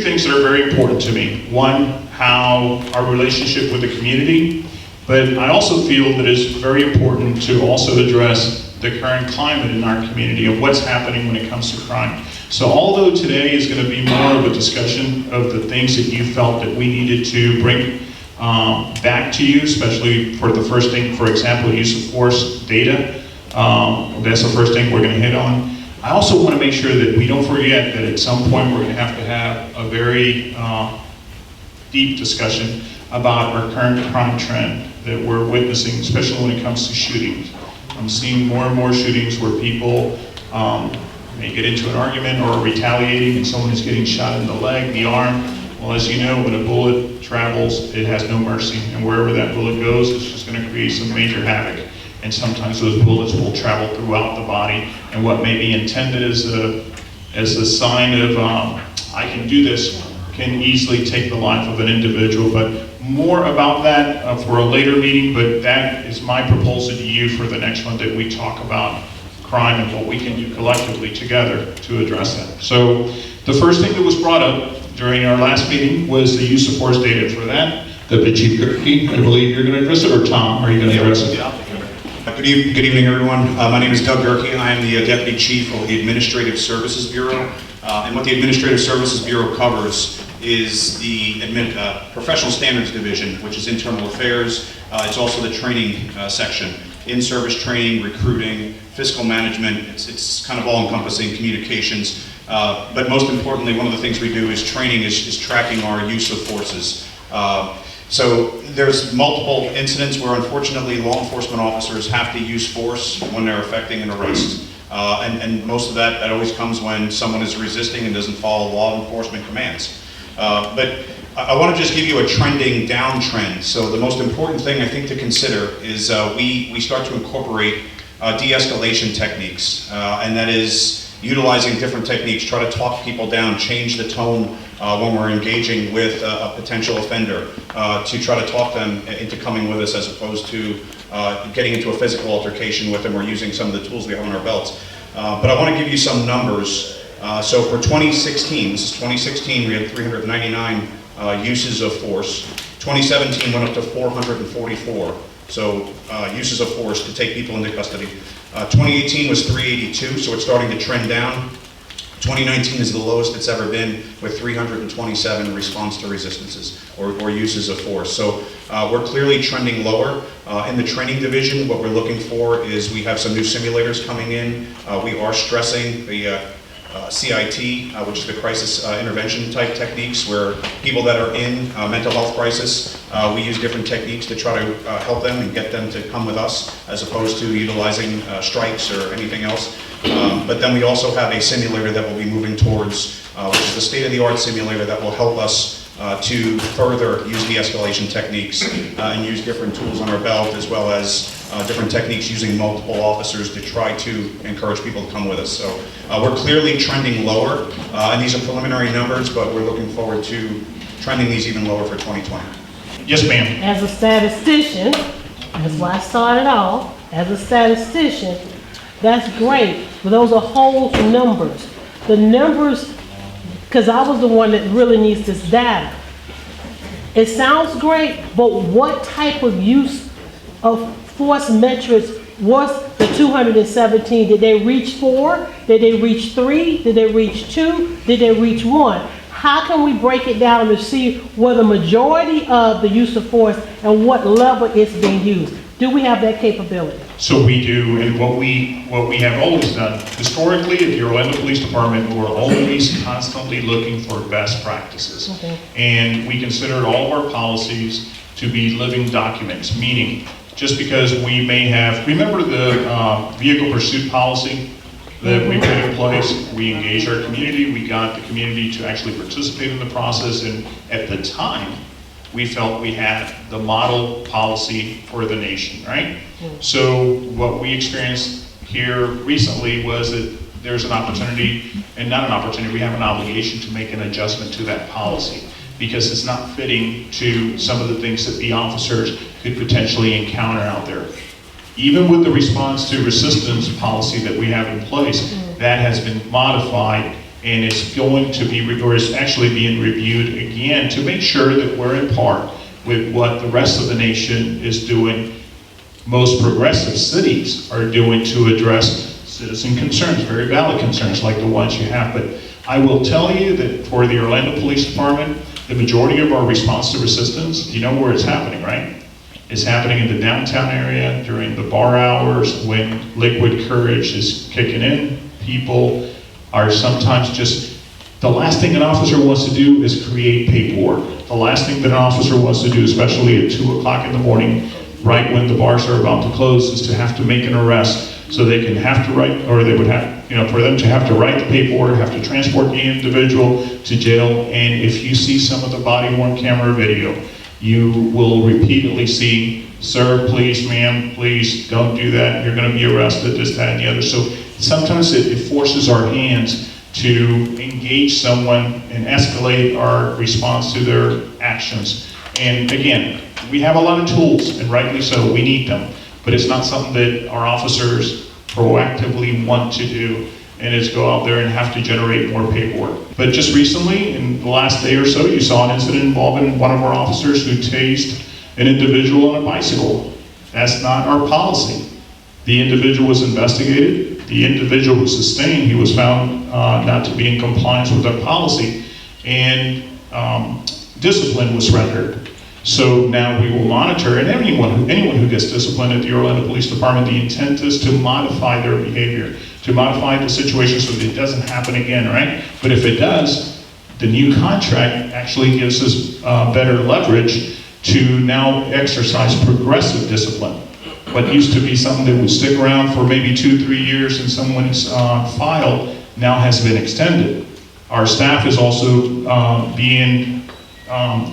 two things that are very important to me. One, how our relationship with the community, but I also feel that it's very important to also address the current climate in our community of what's happening when it comes to crime. So although today is going to be more of a discussion of the things that you felt that we needed to bring back to you, especially for the first thing, for example, use of force data, that's the first thing we're going to hit on. I also want to make sure that we don't forget that at some point we're going to have a very deep discussion about our current crime trend that we're witnessing, especially when it comes to shootings. I'm seeing more and more shootings where people may get into an argument or are retaliating and someone is getting shot in the leg, the arm. Well, as you know, when a bullet travels, it has no mercy, and wherever that bullet goes, it's just going to create some major havoc. And sometimes those bullets will travel throughout the body, and what may be intended as a sign of I can do this can easily take the life of an individual. But more about that for a later meeting, but that is my proposal to you for the next one, that we talk about crime and what we can do collectively together to address that. So the first thing that was brought up during our last meeting was the use of force data. For that, the Chief Gerke, I believe you're going to address it, or Tom, are you going to address it? Good evening, everyone. My name is Doug Gerke. I am the Deputy Chief of the Administrative Services Bureau. And what the Administrative Services Bureau covers is the Professional Standards Division, which is internal affairs. It's also the training section, in-service training, recruiting, fiscal management. It's kind of all-encompassing, communications. But most importantly, one of the things we do is training is tracking our use of forces. So there's multiple incidents where unfortunately law enforcement officers have to use force when they're effecting an arrest. And most of that always comes when someone is resisting and doesn't follow law enforcement commands. But I want to just give you a trending downtrend. So the most important thing I think to consider is we start to incorporate de-escalation techniques, and that is utilizing different techniques, try to talk people down, change the tone when we're engaging with a potential offender, to try to talk them into coming with us as opposed to getting into a physical altercation with them or using some of the tools we have on our belts. But I want to give you some numbers. So for 2016, this is 2016, we had 399 uses of force. 2017 went up to 444. So uses of force to take people into custody. 2018 was 382, so it's starting to trend down. 2019 is the lowest it's ever been, with 327 in response to resistances or uses of force. So we're clearly trending lower. In the training division, what we're looking for is we have some new simulators coming in. We are stressing the CIT, which is the crisis intervention type techniques, where people that are in mental health crisis, we use different techniques to try to help them and get them to come with us, as opposed to utilizing strikes or anything else. But then we also have a simulator that we'll be moving towards, which is the state-of-the-art simulator that will help us to further use de-escalation techniques and use different tools on our belt, as well as different techniques using multiple officers to try to encourage people to come with us. So we're clearly trending lower, and these are preliminary numbers, but we're looking forward to trending these even lower for 2020. Yes, ma'am. As a statistician, that's why I started off, as a statistician, that's great, but those are whole numbers. The numbers, because I was the one that really needs this data. It sounds great, but what type of use of force metrics was the 217? Did they reach 4? Did they reach 3? Did they reach 2? Did they reach 1? How can we break it down to see where the majority of the use of force and what level it's being used? Do we have that capability? So we do, and what we have always done, historically at the Orlando Police Department, we're always constantly looking for best practices. Okay. And we consider all of our policies to be living documents, meaning just because we may have, remember the vehicle pursuit policy that we put in place? We engaged our community, we got the community to actually participate in the process, and at the time, we felt we had the model policy for the nation, right? So what we experienced here recently was that there's an opportunity, and not an opportunity, we have an obligation to make an adjustment to that policy, because it's not fitting to some of the things that the officers could potentially encounter out there. Even with the response to resistance policy that we have in place, that has been modified and it's going to be, or is actually being reviewed again to make sure that we're in par with what the rest of the nation is doing, most progressive cities are doing to address citizen concerns, very valid concerns like the ones you have. But I will tell you that for the Orlando Police Department, the majority of our response to resistance, you know where it's happening, right? It's happening in the downtown area during the bar hours when liquid courage is kicking in. People are sometimes just, the last thing an officer wants to do is create paperwork. The last thing that an officer wants to do, especially at 2 o'clock in the morning, right when the bars are about to close, is to have to make an arrest. So they can have to write, or they would have, for them to have to write the paperwork, have to transport the individual to jail. And if you see some of the body-worn camera video, you will repeatedly see, sir, please, ma'am, please don't do that. You're gonna be arrested, this, that, and the other. So sometimes it forces our hands to engage someone and escalate our response to their actions. And again, we have a lot of tools, and rightly so, we need them. But it's not something that our officers proactively want to do, and is go out there and have to generate more paperwork. But just recently, in the last day or so, you saw an incident involving one of our officers who tased an individual on a bicycle. That's not our policy. The individual was investigated, the individual was sustained, he was found not to be in compliance with our policy, and discipline was rendered. So now we will monitor, and anyone who gets disciplined at the Orlando Police Department, the intent is to modify their behavior, to modify the situation so that it doesn't happen again, right? But if it does, the new contract actually gives us better leverage to now exercise progressive discipline. What used to be something that would stick around for maybe 2-3 years in someone's file now has been extended. Our staff is also being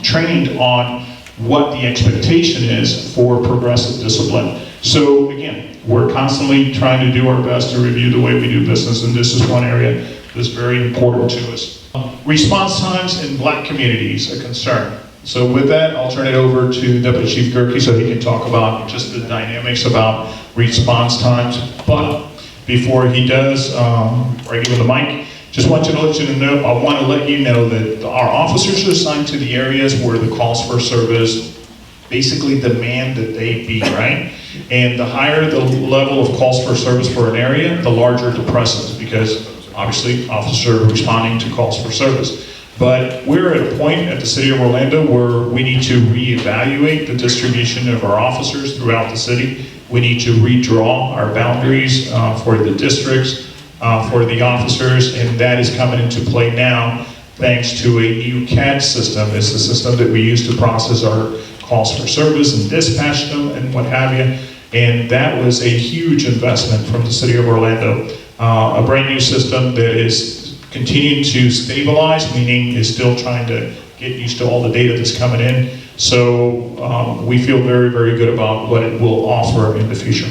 trained on what the expectation is for progressive discipline. So again, we're constantly trying to do our best to review the way we do business, and this is one area that's very important to us. Response times in Black communities, a concern. So with that, I'll turn it over to Deputy Chief Gerke so he can talk about just the dynamics about response times. But before he does, or I give him the mic, just want to let you know, I want to let you know that our officers are assigned to the areas where the calls for service basically demand that they be, right? And the higher the level of calls for service for an area, the larger the presence, because obviously officers are responding to calls for service. But we're at a point at the City of Orlando where we need to reevaluate the distribution of our officers throughout the city. We need to redraw our boundaries for the districts, for the officers, and that is coming into play now thanks to a new CAD system. It's the system that we use to process our calls for service and dispatch them and what have you. And that was a huge investment from the City of Orlando. A brand new system that is continuing to stabilize, meaning is still trying to get used to all the data that's coming in. So we feel very, very good about what it will offer in the future.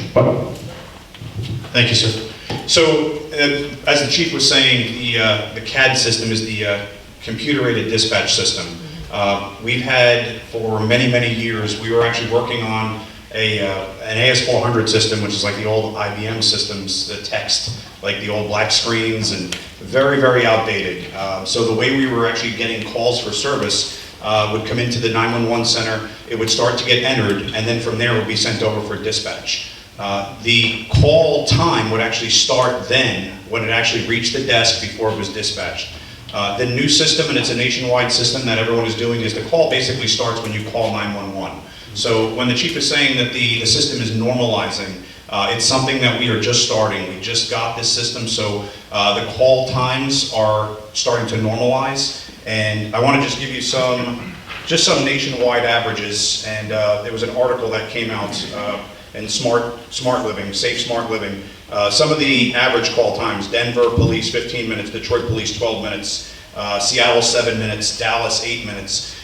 Thank you, sir. So, as the chief was saying, the CAD system is the computer-aided dispatch system. We've had for many, many years, we were actually working on an AS400 system, which is like the old IBM systems, the text, like the old black screens, and very, very outdated. So the way we were actually getting calls for service would come into the 911 center, it would start to get entered, and then from there it would be sent over for dispatch. The call time would actually start then when it actually reached the desk before it was dispatched. The new system, and it's a nationwide system that everyone is doing, is the call basically starts when you call 911. So when the chief is saying that the system is normalizing, it's something that we are just starting. We just got this system, so the call times are starting to normalize. And I want to just give you some nationwide averages. And there was an article that came out in Smart Living, Safe Smart Living. Some of the average call times: Denver police 15 minutes, Detroit police 12 minutes, Seattle 7 minutes, Dallas 8 minutes.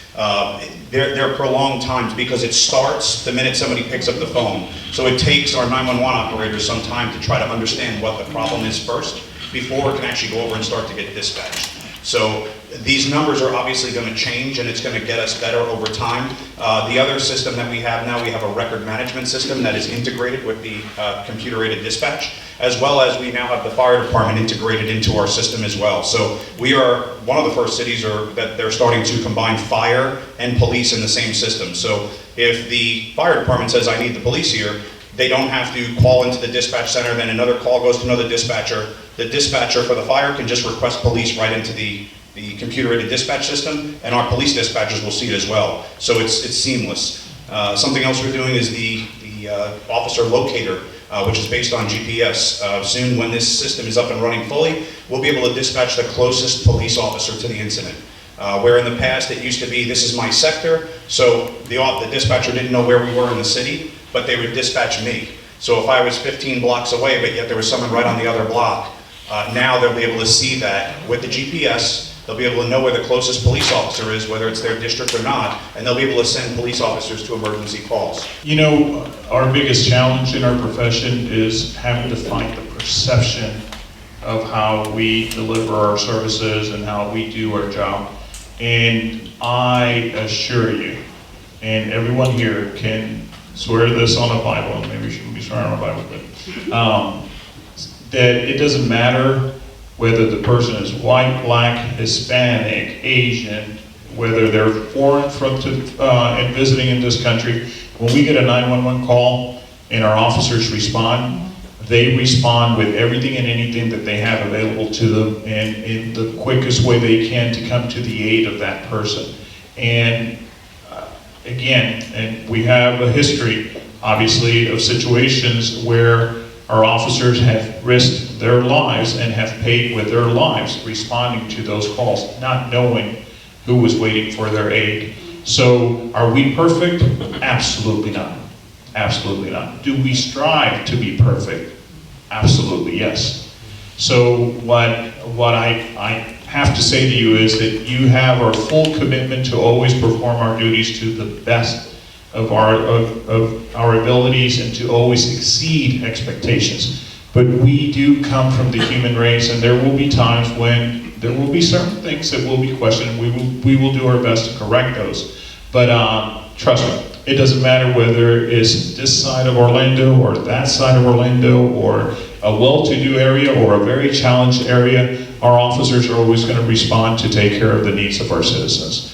They're prolonged times because it starts the minute somebody picks up the phone. So it takes our 911 operators some time to try to understand what the problem is first before it can actually go over and start to get dispatched. So these numbers are obviously going to change, and it's going to get us better over time. The other system that we have now, we have a record management system that is integrated with the computer-aided dispatch, as well as we now have the fire department integrated into our system as well. So we are one of the first cities that they're starting to combine fire and police in the same system. So if the fire department says, I need the police here, they don't have to call into the dispatch center, then another call goes to another dispatcher. The dispatcher for the fire can just request police right into the computer-aided dispatch system, and our police dispatchers will see it as well. So it's seamless. Something else we're doing is the officer locator, which is based on GPS. Soon, when this system is up and running fully, we'll be able to dispatch the closest police officer to the incident. Where in the past it used to be, this is my sector, so the dispatcher didn't know where we were in the city, but they would dispatch me. So if I was 15 blocks away, but yet there was someone right on the other block, now they'll be able to see that with the GPS. They'll be able to know where the closest police officer is, whether it's their district or not, and they'll be able to send police officers to emergency calls. You know, our biggest challenge in our profession is having to fight the perception of how we deliver our services and how we do our job. And I assure you, and everyone here can swear this on a Bible, and maybe we shouldn't be swearing on a Bible, but that it doesn't matter whether the person is white, black, Hispanic, Asian, whether they're foreign and visiting in this country. When we get a 911 call and our officers respond, they respond with everything and anything that they have available to them, and in the quickest way they can to come to the aid of that person. And again, and we have a history, obviously, of situations where our officers have risked their lives and have paid with their lives responding to those calls, not knowing who was waiting for their aid. So are we perfect? Absolutely not. Absolutely not. Do we strive to be perfect? Absolutely, yes. So what I have to say to you is that you have our full commitment to always perform our duties to the best of our abilities and to always exceed expectations. But we do come from the human race, and there will be times when there will be certain things that will be questioned. We will do our best to correct those. But trust me, it doesn't matter whether it's this side of Orlando or that side of Orlando or a well-to-do area or a very challenged area, our officers are always going to respond to take care of the needs of our citizens.